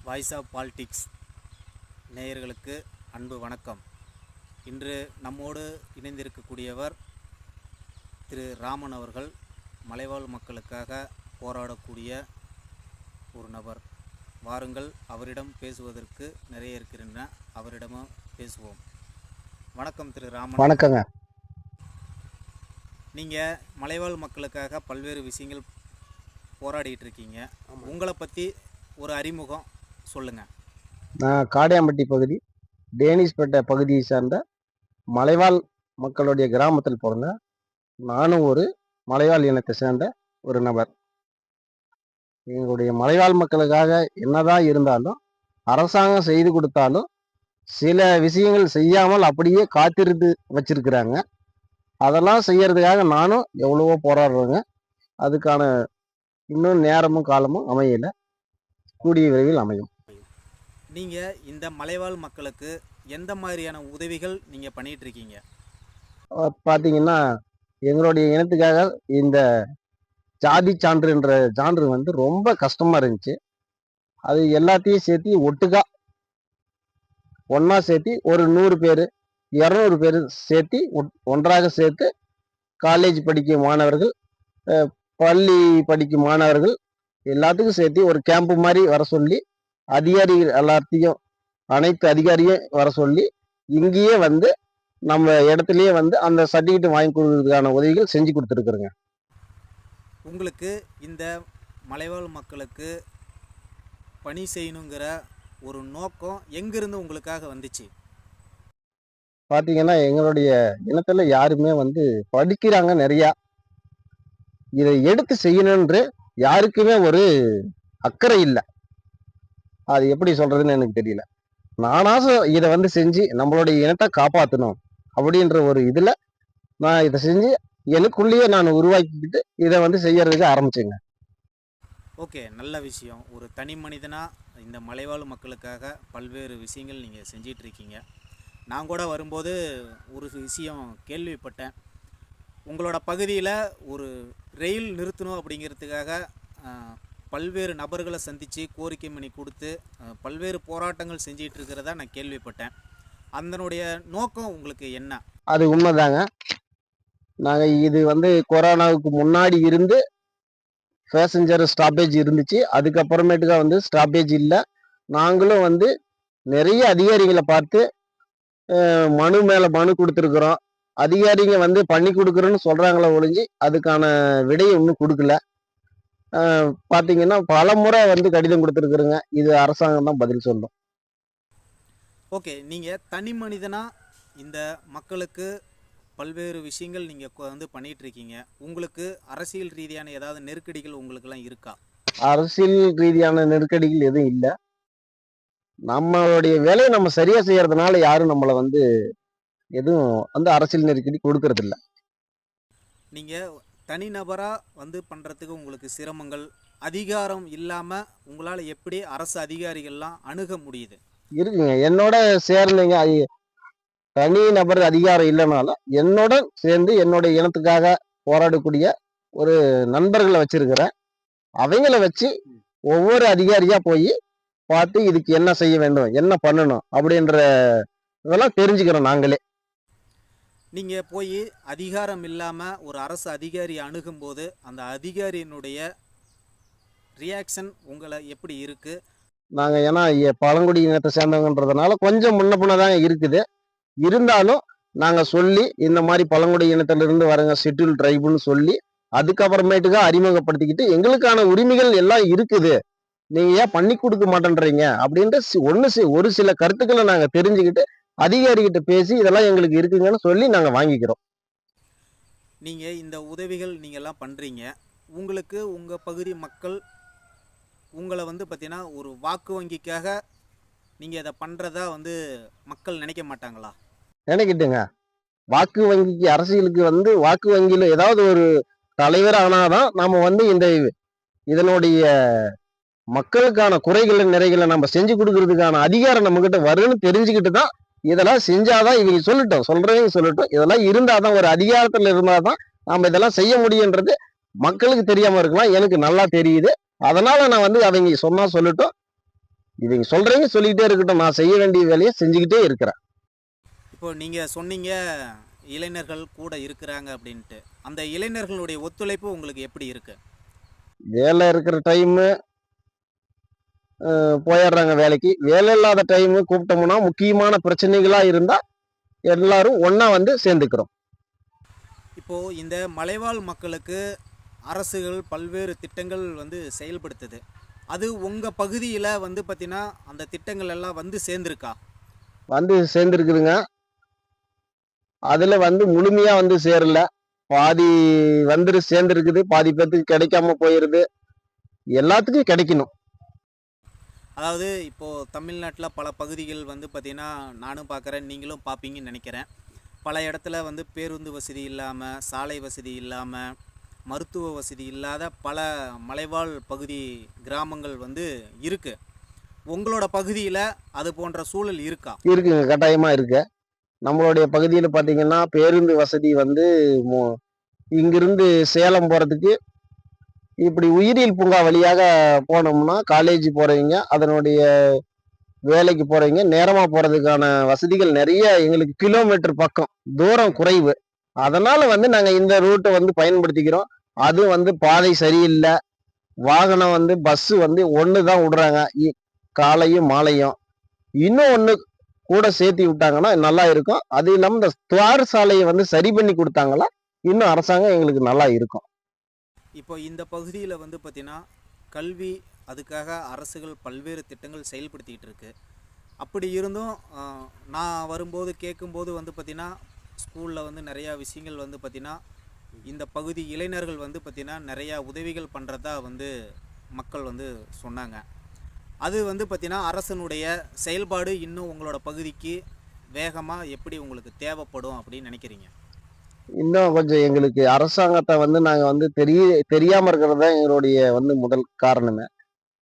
Voice of politics நேயர்களுக்கு அன்பு வணக்கம். இன்று நம்மோடு இணைந்திருக்கக்கூடியவர் திரு ராமன் அவர்கள். மலைவாழ் மக்களுக்காக போராடக்கூடிய ஒரு நபர். வாருங்கள், அவரிடம் பேசுவதற்கு நிறைய இருக்கின்றன, அவரிடமும் பேசுவோம். வணக்கம் திரு ராமன். வணக்கங்க. நீங்கள் மலைவாழ் மக்களுக்காக பல்வேறு விஷயங்கள் போராடிட்டு இருக்கீங்க. உங்களை பற்றி ஒரு அறிமுகம் சொல்லுங்கள். நான் காடையாம்பட்டி பகுதி டேனிஷ்பேட்டை பகுதியை சார்ந்த மலைவாழ் மக்களுடைய கிராமத்தில் பிறந்தேன். நானும் ஒரு மலைவாழ் இனத்தை சேர்ந்த ஒரு நபர். எங்களுடைய மலைவாழ் மக்களுக்காக என்னதான் இருந்தாலும், அரசாங்கம் செய்து கொடுத்தாலும் சில விஷயங்கள் செய்யாமல் அப்படியே காத்திருந்து வச்சிருக்கிறாங்க. அதெல்லாம் செய்யறதுக்காக நானும் எவ்வளவோ போராடுறேங்க. அதுக்கான இன்னும் நேரமும் காலமும் அமையல, கூடிய விரைவில் அமையும். நீங்கள் இந்த மலைவாழ் மக்களுக்கு எந்த மாதிரியான உதவிகள் நீங்கள் பண்ணிட்டு இருக்கீங்க? பார்த்தீங்கன்னா, எங்களுடைய இனத்துக்காக இந்த ஜாதி சான்றுன்ற சான்று வந்து ரொம்ப கஷ்டமா இருந்துச்சு. அது எல்லாத்தையும் சேர்த்து ஒட்டுக்கா ஒன்னா சேர்த்து ஒரு 100 பேர் 200 பேர் சேர்த்து ஒன்றாக சேர்த்து காலேஜ் படிக்கும் மாணவர்கள், பள்ளி படிக்கும் மாணவர்கள் எல்லாத்துக்கும் சேர்த்து ஒரு கேம்ப் மாதிரி வர சொல்லி, அதிகாரிகள் எல்லாத்தையும் அனைத்து அதிகாரியும் வர சொல்லி இங்கேயே வந்து நம்ம இடத்துலயே வந்து அந்த சர்டிஃபிகேட் வாங்கி கொடுக்கறதுக்கான உதவிகள் செஞ்சு கொடுத்துருக்குறோங்க. உங்களுக்கு இந்த மலைவாழ் மக்களுக்கு பணி செய்யணுங்கிற ஒரு நோக்கம் எங்கிருந்து உங்களுக்காக வந்துச்சு? பார்த்தீங்கன்னா, எங்களுடைய இனத்துல யாருமே வந்து படிக்கிறாங்க நிறையா. இதை எடுத்து செய்யணுன்ற யாருக்குமே ஒரு அக்கறை இல்லை. அது எப்படி சொல்றதுன்னு எனக்கு தெரியல. நானாசும் இதை வந்து செஞ்சு நம்மளுடைய இனத்தை காப்பாற்றணும் அப்படின்ற ஒரு இதுல நான் இதை செஞ்சு எனக்குள்ளேயே நான் உருவாக்கிக்கிட்டு இதை வந்து செய்யறதுக்கு ஆரம்பிச்சேங்க. ஓகே, நல்ல விஷயம். ஒரு தனி மனிதனாக இந்த மலைவாழ் மக்களுக்காக பல்வேறு விஷயங்கள் நீங்கள் செஞ்சிட்டு இருக்கீங்க. நான் கூட வரும்போது ஒரு விஷயம் கேள்விப்பட்டேன். உங்களோட பகுதியில் ஒரு ரயில் நிறுத்தணும் அப்படிங்கிறதுக்காக பல்வேறு நபர்களை சந்தித்து கோரிக்கை மணி கொடுத்து பல்வேறு போராட்டங்கள் செஞ்சிட்டு இருக்கிறதா நான் கேள்விப்பட்டேன். அதனுடைய நோக்கம் உங்களுக்கு என்ன? அது உண்மைதாங்க. நாங்கள் இது வந்து கொரோனாவுக்கு முன்னாடி இருந்து பேசஞ்சர் ஸ்டாப்பேஜ் இருந்துச்சு. அதுக்கப்புறமேட்டுக்கா வந்து ஸ்டாப்பேஜ் இல்லை. நாங்களும் வந்து நிறைய அதிகாரிகளை பார்த்து மனு மேலே மனு கொடுத்துருக்குறோம். அதிகாரிங்க வந்து பண்ணி கொடுக்குறோன்னு சொல்கிறாங்களே ஒழிஞ்சு அதுக்கான விடையை இன்னும் கொடுக்கல. பார்த்தீங்கன்னா, பல முறை வந்து கடிதம் கொடுத்துருக்குறோங்க. இது அரசாங்கம் தான் பதில் சொல்லும். ஓகே, நீங்கள் தனி மனிதனாக இந்த மக்களுக்கு பல்வேறு விஷயங்கள் நீங்கள் வந்து பண்ணிகிட்டு இருக்கீங்க. உங்களுக்கு அரசியல் ரீதியான ஏதாவது நெருக்கடிகள் உங்களுக்கெல்லாம் இருக்கா? அரசியல் ரீதியான நெருக்கடிகள் எதுவும் இல்லை. நம்மளுடைய வேலையை நம்ம சரியாக செய்யறதுனால யாரும் நம்மளை வந்து எதுவும் வந்து அரசியல் நெருக்கடி கொடுக்கறது இல்லை. நீங்கள் தனிநபராக வந்து பண்ணுறதுக்கு உங்களுக்கு சிரமங்கள், அதிகாரம் இல்லாமல் உங்களால் எப்படி அரசு அதிகாரிகள்லாம் அணுக முடியுது? இருக்குங்க. என்னோட சேர்ந்தீங்க தனி நபர் அதிகாரம் இல்லைனாலும் என்னோட சேர்ந்து என்னுடைய இனத்துக்காக போராடக்கூடிய ஒரு நண்பர்களை வச்சிருக்கிறேன். அவங்கள வச்சு ஒவ்வொரு அதிகாரியா போய் பார்த்து இதுக்கு என்ன செய்ய வேண்டும், என்ன பண்ணணும் அப்படின்ற இதெல்லாம் தெரிஞ்சுக்கிறோம் நாங்களே. நீங்கள் போய் அதிகாரம் இல்லாமல் ஒரு அரசு அதிகாரி அணுகும்போது அந்த அதிகாரியினுடைய ரியாக்ஷன் உங்களை எப்படி இருக்குது? நாங்கள் ஏன்னா பழங்குடி இனத்தை சேர்ந்தவங்கன்றதுனால கொஞ்சம் முன்ன பின்னதாங்க இருக்குது. இருந்தாலும் நாங்கள் சொல்லி இந்த மாதிரி பழங்குடி இனத்திலிருந்து வரங்க ஷெட்யூல் ட்ரைபுன்னு சொல்லி அதுக்கப்புறமேட்டுக்கா அறிமுகப்படுத்திக்கிட்டு எங்களுக்கான உரிமைகள் எல்லாம் இருக்குது, நீங்கள் ஏன் பண்ணி கொடுக்க மாட்டேன்றீங்க அப்படின்ட்டு ஒரு சில கருத்துக்களை நாங்கள் தெரிஞ்சுக்கிட்டு அதிகாரிகிட்ட பேசி இதெல்லாம் எங்களுக்கு இருக்குங்கன்னு சொல்லி நாங்கள் வாங்கிக்கிறோம். நீங்கள் இந்த உதவிகள் நீங்கள்லாம் பண்ணுறீங்க. உங்களுக்கு உங்கள் பகுதி மக்கள் உங்களை வந்து பார்த்தீங்கன்னா ஒரு வாக்கு வங்கிக்காக நீங்கள் இதை பண்ணுறதா வந்து மக்கள் நினைக்க மாட்டாங்களா? நினைக்கிட்டுங்க. வாக்கு வங்கிக்கு அரசியலுக்கு வந்து வாக்கு வங்கியில் ஏதாவது ஒரு தலைவர் ஆனாதான் நாம வந்து இதனுடைய மக்களுக்கான குறைகளை நிறைகளை நம்ம செஞ்சு கொடுக்கறதுக்கான அதிகாரம் நம்ம கிட்ட வரும்னு தெரிஞ்சுக்கிட்டு தான் இதெல்லாம் செஞ்சாதான் இவங்க சொல்றவங்க சொல்லட்டும், இதெல்லாம் இருந்தாதான் ஒரு அதிகாரத்துல இருந்தாதான் நாம இதெல்லாம் செய்ய முடியுன்றது மக்களுக்கு தெரியாம இருக்கலாம். எனக்கு நல்லா தெரியுது. அதனால நான் வந்து அவங்க சொன்னா சொல்லட்டும், இவங்க சொல்றீங்க சொல்லிக்கிட்டே இருக்கட்டும், நான் செய்ய வேண்டிய வேலையை செஞ்சுக்கிட்டே இருக்கிறேன். இப்போ நீங்கள் சொன்னீங்க இளைஞர்கள் கூட இருக்கிறாங்க அப்படின்ட்டு. அந்த இளைஞர்களுடைய ஒத்துழைப்பு உங்களுக்கு எப்படி இருக்கு? வேலை இருக்கிற டைமு போயிடுறாங்க வேலைக்கு. வேலை இல்லாத டைமு கூப்பிட்டோம்னா முக்கியமான பிரச்சனைகளா இருந்தா எல்லாரும் ஒண்ணா வந்து சேர்ந்துக்கிறோம். இப்போ இந்த மலைவாழ் மக்களுக்கு அரசுகள் பல்வேறு திட்டங்கள் வந்து செயல்படுத்துது. அது உங்கள் பகுதியில் வந்து பார்த்தீங்கன்னா அந்த திட்டங்கள் எல்லாம் வந்து சேர்ந்துருக்கா? வந்து சேர்ந்துருக்குதுங்க. அதுல வந்து முழுமையா வந்து சேரல. பாதி சேர்ந்துருக்குது. பாதி பேத்துக்கு கிடைக்காம போயிருது. எல்லாத்துக்கும் கிடைக்கணும். அதாவது இப்போது தமிழ்நாட்டில் பல பகுதிகள் வந்து பார்த்திங்கன்னா நானும் பார்க்குறேன், நீங்களும் பார்ப்பீங்கன்னு நினைக்கிறேன். பல இடத்துல வந்து பேருந்து வசதி இல்லாமல், சாலை வசதி இல்லாமல், மருத்துவ வசதி இல்லாத பல மலைவாழ் பகுதி கிராமங்கள் வந்து இருக்குது. உங்களோட பகுதியில் அது போன்ற சூழல் இருக்கா? இருக்குங்க. கட்டாயமா இருக்கு. நம்மளுடைய பகுதியில பாத்தீங்கன்னா, பேருந்து வசதி வந்து மு இங்கிருந்து சேலம் போறதுக்கு இப்படி உயிரியல் பூங்கா வழியாக போனோம்னா, காலேஜ் போறவங்க, அதனுடைய வேலைக்கு போறவங்க, நேரமா போறதுக்கான வசதிகள் நெறைய எங்களுக்கு கிலோமீட்டர் பக்கம். தூரம் குறைவு. அதனால வந்து நாங்க இந்த ரூட்ட வந்து பயன்படுத்திக்கிறோம். அதுவும் வந்து பாதை சரியில்ல. வாகனம் வந்து பஸ் வந்து 1 தான் விடுறாங்க. காலையும், மாலையும். இன்னும் 1 கூட சேர்த்தி விட்டாங்கன்னா நல்லா இருக்கும். அது இல்லாம இந்த தார் சாலைய வந்து சரி பண்ணி குடுத்தாங்கன்னா, இன்னும் அரசாங்கம் எங்களுக்கு நல்லா இருக்கும். இப்போ இந்த பகுதியில் வந்து பார்த்திங்கன்னா கல்வி, அதுக்காக அரசுகள் பல்வேறு திட்டங்கள் செயல்படுத்திக்கிட்டு இருக்கு. அப்படி இருந்தும் நான் வரும்போது கேட்கும்போது வந்து பார்த்திங்கன்னா ஸ்கூலில் வந்து நிறையா விஷயங்கள் வந்து பார்த்திங்கன்னா இந்த பகுதி இளைஞர்கள் வந்து பார்த்திங்கன்னா நிறையா உதவிகள் பண்ணுறதா வந்து மக்கள் வந்து சொன்னாங்க. அது வந்து பார்த்திங்கன்னா அரசனுடைய செயல்பாடு இன்னும் உங்களோட பகுதிக்கு வேகமாக எப்படி உங்களுக்கு தேவைப்படும் அப்படின்னு நினைக்கிறீங்க? இன்னும் கொஞ்சம் எங்களுக்கு அரசாங்கத்த வந்து நாங்க வந்து தெரியாம இருக்கிறது தான் எங்களுடைய வந்து முதல் காரணமே.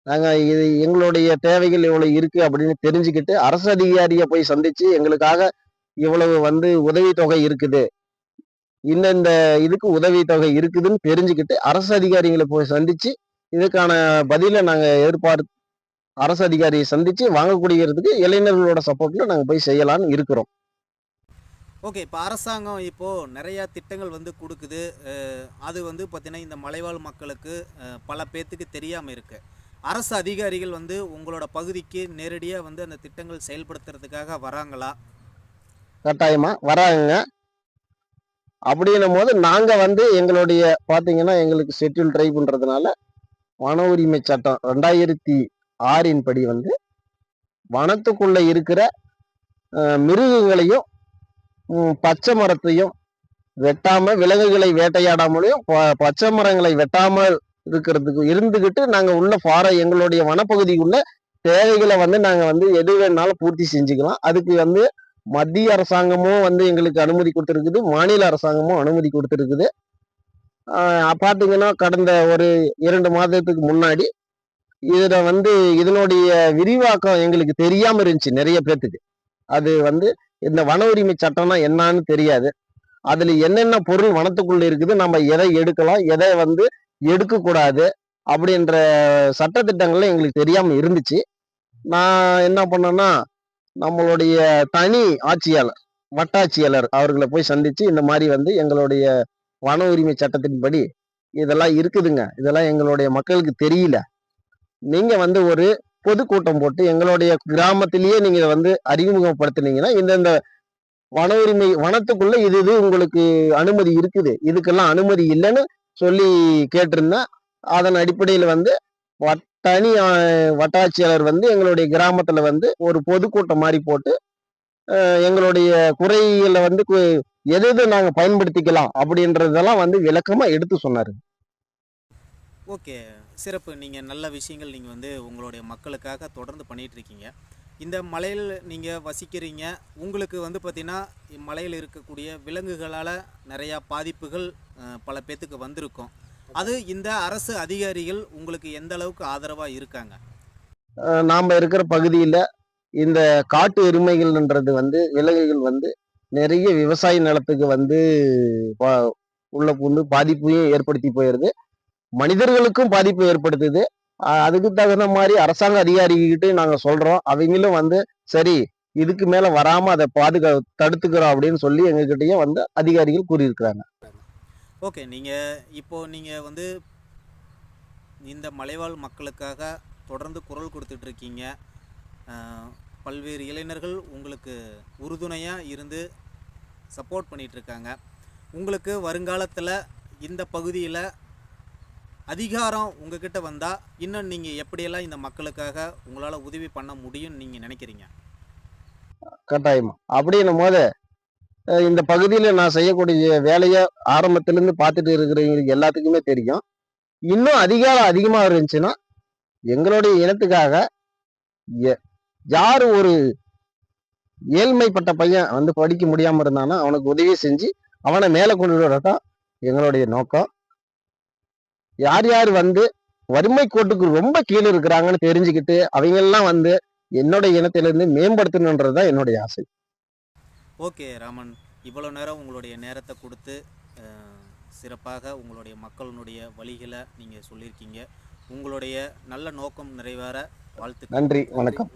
நாங்க இது எங்களுடைய தேவைகள் இவ்வளவு இருக்கு அப்படின்னு தெரிஞ்சுக்கிட்டு, அரசு அதிகாரிய போய் சந்திச்சு, எங்களுக்காக இவ்வளவு வந்து உதவித்தொகை இருக்குது. இந்த இதுக்கு உதவித்தொகை இருக்குதுன்னு தெரிஞ்சுக்கிட்டு, அரசு அதிகாரிகள போய் சந்திச்சு, இதுக்கான பதில நாங்க அரசு அதிகாரியை சந்திச்சு வாங்கக்கூடியதுக்கு இளைஞர்களோட சப்போர்ட்ல நாங்க போய் செய்யலாம்னு இருக்கிறோம். ஓகே. இப்போ அரசாங்கம் இப்போது நிறையா திட்டங்கள் வந்து கொடுக்குது. அது வந்து பார்த்திங்கன்னா இந்த மலைவாழ் மக்களுக்கு பல பேர்த்துக்கு தெரியாமல் இருக்குது. அரசு அதிகாரிகள் வந்து உங்களோட பகுதிக்கு நேரடியாக வந்து அந்த திட்டங்கள் செயல்படுத்துறதுக்காக வராங்களா? கட்டாயமா வராங்கங்க. அப்படின்னும்போது நாங்க வந்து எங்களுடைய பாத்தீங்கன்னா, எங்களுக்கு ஷெட்யூல் ட்ரைப்ன்றதுனால வன உரிமை சட்டம் 2006 படி வந்து வனத்துக்குள்ள இருக்கிற மிருகங்களையும், பச்சை மரத்தையும் வெட்டாம, விலங்குகளை வேட்டையாடாமலையும், பச்சை மரங்களை வெட்டாமல் இருக்கிறதுக்கு இருந்துகிட்டு நாங்க உள்ள எங்களுடைய வனப்பகுதிக்குள்ள தேவைகளை வந்து நாங்க வந்து எது வேணாலும் பூர்த்தி செஞ்சுக்கலாம். அதுக்கு வந்து மத்திய அரசாங்கமும் வந்து எங்களுக்கு அனுமதி கொடுத்திருக்குது. மாநில அரசாங்கமும் அனுமதி கொடுத்திருக்குது. பாத்தீங்கன்னா கடந்த ஒரு 2 மாதத்துக்கு முன்னாடி இதுல வந்து இதனுடைய விரிவாக்கம் எங்களுக்கு தெரியாம இருந்துச்சு நிறைய பேத்துக்கு. அது வந்து இந்த வன உரிமை சட்டம்னா என்னன்னு தெரியாது. அதுல என்னென்ன பொருள் வனத்துக்குள்ள இருக்குது, நம்ம எதை எடுக்கலாம், எதை வந்து எடுக்கக்கூடாது அப்படின்ற சட்டதிட்டங்கள்ல எங்களுக்கு தெரியாம இருந்துச்சு. நான் என்ன பண்ணேன்னா, நம்மளுடைய தனி ஆட்சியாளர், வட்டாட்சியாளர் அவர்களை போய் சந்திச்சு, இந்த மாதிரி வந்து எங்களுடைய வன உரிமை சட்டத்தின்படி இதெல்லாம் இருக்குதுங்க. இதெல்லாம் எங்களுடைய மக்களுக்கு தெரியல. நீங்க வந்து ஒரு பொதுக்கூட்டம் போட்டு எங்களுடைய கிராமத்திலேயே நீங்க வந்து அறிமுகப்படுத்துனீங்கன்னா, இந்தந்த வன உரிமை வனத்துக்குள்ள இது உங்களுக்கு அனுமதி இருக்குது. இதுக்கெல்லாம் அனுமதி இல்லைன்னு சொல்லி கேட்டிருந்தேன். அதன் அடிப்படையில வந்து தனி வட்டாட்சியாளர் வந்து எங்களுடைய கிராமத்துல வந்து ஒரு பொதுக்கூட்டம் மாதிரி போட்டு, எங்களுடைய குறைகளை வந்து எது எது நாங்க பயன்படுத்திக்கலாம் அப்படின்றதெல்லாம் வந்து விளக்கமா எடுத்து சொன்னாரு. ஓகே. சிறப்பு. நீங்கள் நல்ல விஷயங்கள் நீங்கள் வந்து உங்களுடைய மக்களுக்காக தொடர்ந்து பண்ணிகிட்ருக்கீங்க. இந்த மலையில் நீங்கள் வசிக்கிறீங்க. உங்களுக்கு வந்து பார்த்திங்கன்னா மலையில் இருக்கக்கூடிய விலங்குகளால் நிறையா பாதிப்புகள் பல பேர்த்துக்கு வந்திருக்கும். அது இந்த அரசு அதிகாரிகள் உங்களுக்கு எந்த அளவுக்கு ஆதரவாக இருக்காங்க? நாம இருக்கிற பகுதியில இந்த காட்டு எருமைகள்ன்றது வந்து விலங்குகள் வந்து நிறைய விவசாய நிலத்துக்கு வந்து உள்ள புகுந்து பாதிப்பையும் ஏற்படுத்தி போயிருது. மனிதர்களுக்கும் பாதிப்பு ஏற்படுத்துது. அதுக்கு தகுந்த மாதிரி அரசாங்க அதிகாரிகிட்ட நாங்க சொல்றோம். அவங்களும் வந்து சரி இதுக்கு மேல வராம அதை தடுத்துக்கிறோம் அப்படின்னு சொல்லி எங்ககிட்டயும் வந்து அதிகாரிகள் கூறியிருக்கிறாங்க. ஓகே. நீங்கள் வந்து இந்த மலைவாழ் மக்களுக்காக தொடர்ந்து குரல் கொடுத்துட்ருக்கீங்க. பல்வேறு இளைஞர்கள் உங்களுக்கு உறுதுணையாக இருந்து சப்போர்ட் பண்ணிகிட்ருக்காங்க. உங்களுக்கு வருங்காலத்தில் இந்த பகுதியில் அதிகாரம் உங்ககிட்ட வந்தால் இன்னும் நீங்கள் எப்படியெல்லாம் இந்த மக்களுக்காக உங்களால் உதவி பண்ண முடியும்னு நீங்கள் நினைக்கிறீங்க? கட்டாயமா. அப்படின்னும் போது இந்த பகுதியில நான் செய்யக்கூடிய வேலையை ஆரம்பத்திலிருந்து பார்த்துட்டு இருக்கிறவங்களுக்கு எல்லாத்துக்குமே தெரியும். இன்னும் அதிகாரம் அதிகமா இருந்துச்சுன்னா எங்களுடைய இனத்துக்காக எ- யாரு ஒரு ஏழ்மைப்பட்ட பையன் வந்து படிக்க முடியாம இருந்தானா அவனுக்கு உதவி செஞ்சு அவனை மேல கொண்டு வரதான் எங்களுடைய நோக்கம். யார் யார் வந்து வறுமை கோட்டுக்கு ரொம்ப கீழே இருக்கிறாங்கன்னு தெரிஞ்சுக்கிட்டு அவங்க எல்லாம் வந்து என்னுடைய இனத்திலிருந்து மேம்படுத்தணுன்றதுதான் என்னுடைய ஆசை. ஓகே ராமன், இவ்வளோ நேரம் உங்களுடைய நேரத்தை கொடுத்து சிறப்பாக உங்களுடைய மக்களுடைய வழிகளை நீங்கள் சொல்லியிருக்கீங்க. உங்களுடைய நல்ல நோக்கம் நிறைவேற வாழ்த்துக்கள். நன்றி, வணக்கம்.